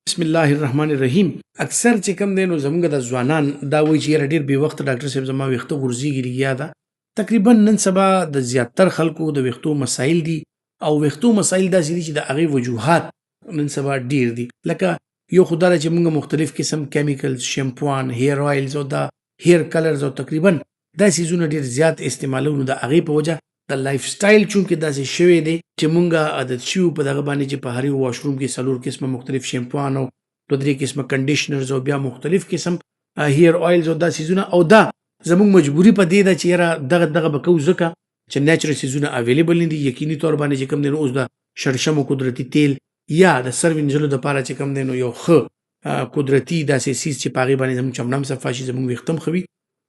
بسم الله الرحمن الرحیم. اکثر چې کوم دی نو زمونږ د ځوانان دا وایي چې یاره ډېر بې وخته ډاکټر صاحب زما ویښته غورځېږي لګیا ده. تقریبا نن سبا د زیاتر خلکو د ویښتو مسایل دي او ویښتو مسایل داسې دي چې د هغې وجوهات نن سبا ډېر دي. لکه یو خو دا ده چې مونږ مختلف قسم کیمیکلز، شیمپوان، هیر آیلز او دا هیر کلرز او تقریبا دا څیزونه ډېر زیات استعمالو. نو د هغې په وجه د لایف سټایل چونکې داسې شوی دی چې مونږ عادت شوي په دغه باندې چې په هر یو واشروم کې 4 قسمه مختلف شیمپوان او 2-3 قسمه کنډیشنرز او بیا مختلف قسم هیر آیلز او دا څیزونه، او دا زموږ مجبوري په دې ده چې یاره دغه به کوو ځکه چې نیچرل څیزونه اویلیبل نه دي. یقیني طور باندې چې کوم دی نو اوس د شړشمو قدرتي تیل یا د سر وینځلو دپاره چې کوم دی نو یو ښه قدرتي داسې څیز چې په هغې باندې زموږ چمړه هم صفا شي، زموږ ویښته هم ښه وي،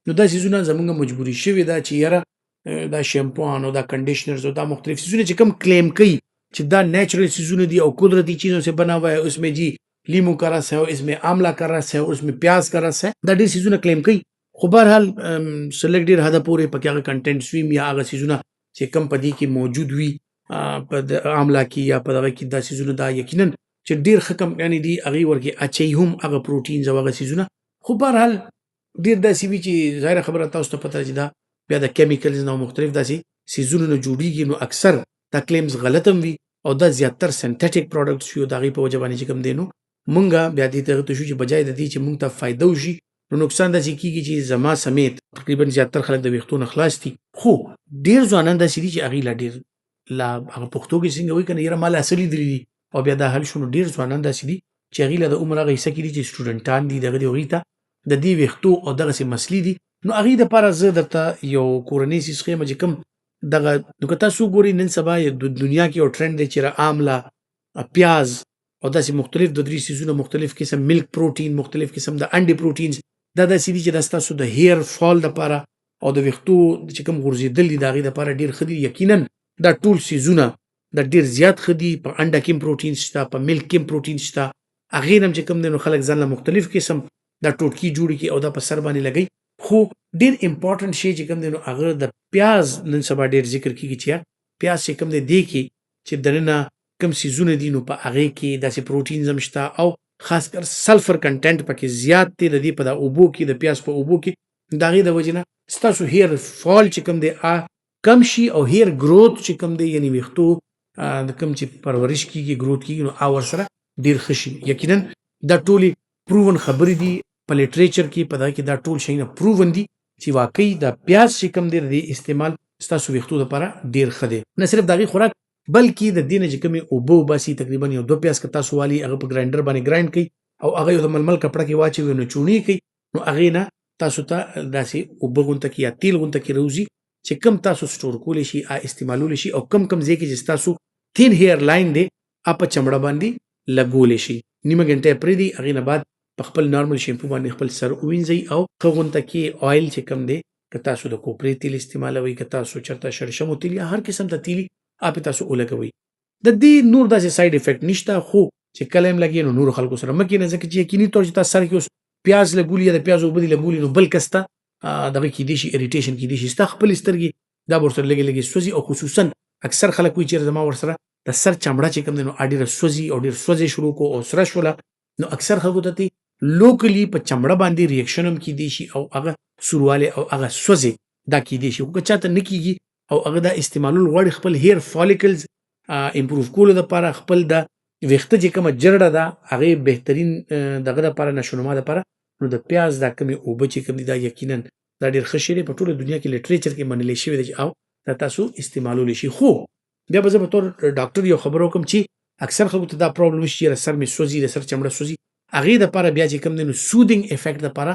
نو دا څیزونه زموږ مجبوري شوې ده چې یاره دا شیمپوان او دا کنڈیشنرز اور دا مختلف چیزوں نے کم کلیم کی کہ دا نیچرل چیزوں نے دی اور قدرتی چیزوں سے بنا ہوا ہے، اس میں جی لیمو کا رس ہے، اس میں آملہ کا رس ہے، اس میں پیاز کا رس ہے، دا ډیر چیزوں نے کلیم کی. خو بہرحال سلیکٹ ډیر حدا پورې پکې هغه کنټینټ وي یا هغه چیزونه چې کم پدې کې موجود وي په آمله کې یا په دغه کې دا چیزونه دا یقینا چې ډیر ښه کم یعنی دي هغې ورکې اچوي هم هغه پروټینز او هغه چیزونه. خو بهرحال ډیر داسې وي چې ظاهره خبره تاسو ته پته چې دا بیا د کیمیکلز نه مختلف داسې سیزونو نه جوړیږي، نو اکثر دا کلیمز غلط هم وي او دا زیاتر سنتیټیک پروډکټس وي او د هغې په وجه باندې چې کوم دی نو مونږه بیا دې ته ته شو چې بجای د دې چې مونږ ته فایده وشي نو نقصان داسې کېږي چې زما سمیت تقریبا زیاتر خلک د ویښتو نه خلاص دي. خو ډېر ځوانان داسې دي چې هغې لا ډېر لا هغه پښتو کې څنګه وایي که نه یاره ما لا څه لیدلي دي او بیا دا حل شو. نو ډېر ځوانان داسې دي چې هغې لا د عمر هغه حصه کې دي چې سټوډنټان دي دغه دي هغوی ته د دې ویښتو او دغسې مسلې دي. نو هغې دپاره زه درته یو کورنۍ څیز ښیم چې کوم دغه نو که تاسو وګورئ نن سبا د دنیا کې یو ټرینډ دی چې آمله، پیاز او داسې مختلف 2-3 څیزونه مختلف قسم ملک پروټین، مختلف قسم د انډې پروټینز دا داسې دي چې دا ستاسو د هیر فال دپاره او د ویښتو چې کوم غورځېدل دي د هغې دپاره ډېر ښه دي. یقینا دا ټول څیزونه دا ډېر زیات ښه دي. په انډه کې هم پروټین شته، په ملک کې هم پروټین شته. هغې نه هم چې کوم دی نو خلک ځان له مختلف قسم دا ټوټکي جوړې کړي او دا په سر باندې لګوي. خو ډېر امپورټنټ شی چې کوم دی نو هغه د پیاز نن سبا ډېر ذکر کېږي چې یار پیاز چې کوم دی دې کې چې دننه کوم څیزونه دي نو په هغې کې داسې پروټینز هم شته او خاص کر سلفر کنټینټ پکې زیات دی د دې په دا اوبو کې د پیاز په اوبو کې د هغې د وجې نه ستاسو هیر فال چې کوم دی کم شي او هیر گروت چې کوم دی یعنې ویښتو د کوم چې پرورش کېږي گروت کېږي نو ورسره ډېر ښه شي. یقینا دا ټولې پروون خبرې دي په لیټریچر کې، په دغه کې دا ټول شیونه پروون دي چې واقعي د پیاز چې کوم دی د استعمال ستاسو ویښتو دپاره ډېر ښه دی. نه صرف د هغې خوراک بلکې د دې نه چې کومې اوبه وباسي تقریبا یو 2 پیاز که تاسو والي هغه په ګراینډر باندې ګراینډ کوي او هغه یو د ململ کپړه کې واچوي نو چونې کوي نو هغې نه تاسو ته داسې اوبه غونته کې یا تیل غونته کې راوځي چې کم تاسو سټور کولی شي استعمالولی شي او کم ځای کې چې ستاسو تین هیر لاین دی په چمړه باندې لګولی شي. نیمه ګنټه یې پرېږدي، هغې نه بعد په خپل نارمل شیمپو باندې خپل سر ووینځئ او ښه غونته کې آیل چې کم دی که تاسو د کوپرې تیل استعمالوئ، که تاسو چېرته شړشمو تیل یا هر قسم ته تیلي پې تاسو ولګوئ. د دې نور داسې سایډ افیکټ نشته، خو چې کله هم لګي نو نورو خلکو سره مه کښېنه ځکه چې یقیني طور چې تاسو سر کې اوس پیاز لګولي یا د پیاز اوبه دي لګولي نو بل کس ته دغه کېدی شي اریټیشن کېدی شي، ستا خپلې سترګې دا به ورسره لږې لږې سوځي او خصوصا اکثر خلک وایي چېرې زما ورسره د سر چمړه چې کوم دی نو ډېره سوځي او ډېر سوځې شروع کو او سره شوله نو اکثر خلکو ته لوکلی په چمړه باندې ریاکشن هم کېدی شي او هغه سوروالی او هغه سوځې دا کېدی شي. خو که چاته نه کېږي او هغه دا استعمالول غواړي خپل هیر فالیکلز امپروف کولو دپاره، خپل د ویښته چې کومه جرړه ده هغې بهترین دغه دپاره نشونما دپاره نو د پیاز دا کمې اوبه چې کوم دي دا یقینا دا ډېر ښه شی دی. په ټوله دنیا کې لیټریچر کې منلی شوی دی چې او دا تاسو استعمالولی شي. خو بیا به زه په طور ډاکټر یو خبره وکړم چې اکثر خلکو ته دا پرابلم شي چې سر مې سوځي، د سر چمړه سوځي، هغې دپاره بیا چې کوم دی نو سودینګ افیکټ دپاره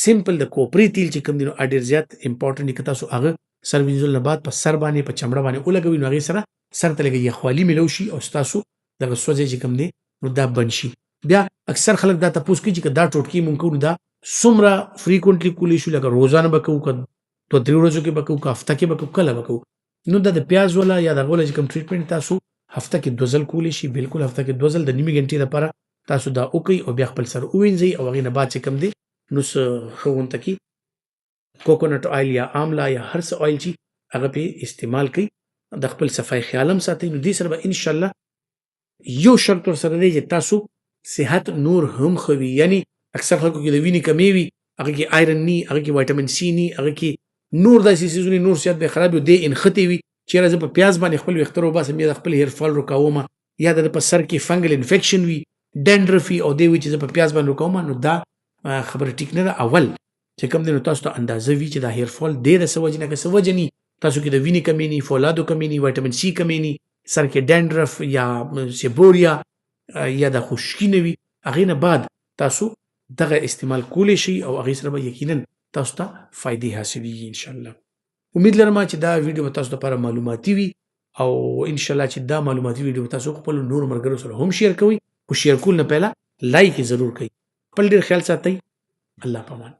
سمپل د کوپرې تیل چې کوم دی نو ډېر زیات امپورټنټ دی. که تاسو هغه سر وینځلو نه بعد په سر باندې په چمړه باندې ولګوئ نو هغې سره سر ته لږه یخوالي میلو شي او ستاسو دغه سوځی چې کوم دی نو دا بند شي. بیا اکثر خلک دا تپوس کوي چې که دا ټوټکې مونږ کوو نو دا څومره فریکونټلی کولی شو، لکه روزانه به کوو، که 2-3 ورځو کې به کوو، که هفته کې به کوو، کله به کوو. نو دا د پیاز والا یا دغه والا چې کوم ټریټمنټ تاسو هفته کې 2 ځل کولی شي، بالکل هفته کې 2 ځل د نیمې ګنټې دپاره تاسو دا وکړئ او بیا خپل سر ووینځئ او هغې نه بعد چې کوم دی نو څه ښه غونته کې کوکونټ آیل یا آمله یا هر څه آیل چې هغه پې استعمال کوئ، د خپل صفای خیال هم ساتئ. نو دې سره به انشاءالله یو شرط ورسره دی چې تاسو صحت نور هم ښه وي. یعنی اکثر خلکو کې د وینې کمی وي، هغه کې آیرن ني، هغه کې وایټامین سي ني، هغه کې نور داسې څیزونه نور صحت به خراب وي، دې انښتې وي. چېرې زه په پیاز باندې خپل ویښته روباسم یا د خپل هیر فال روکومه، یا د په سر کې فنګل انفیکشن وي، ډینډرف وي او دې وي چې زه په پیاز باندې روکومه، نو دا خبره ټیک نه ده. اول چې کوم دی نو تاسو ته اندازه وي چې دا هیر فال دی د څه وجې نه، که څه وجه ني تاسو کې د وینې کمی ني، فولادو کمی ني، وایټامین سي کمی ني، سر کې ډینډرف یا سیبوریا یا د خشکي نه وي، هغې نه بعد تاسو دغه استعمال کولی شئ او هغې سره به یقینا تاسو ته فایدې حاصلېږي انشاءالله. امید لرم چې دا ویډیو به تاسو لپاره معلوماتي وي او انشاءالله چې دا معلوماتي ویډیو به تاسو خپل نور ملګرو سره هم شیر کوئ، خو شیر کول نه پهله لایک یې ضرور کوئ. خپل ډېر خیال ساتئ. الله پامان.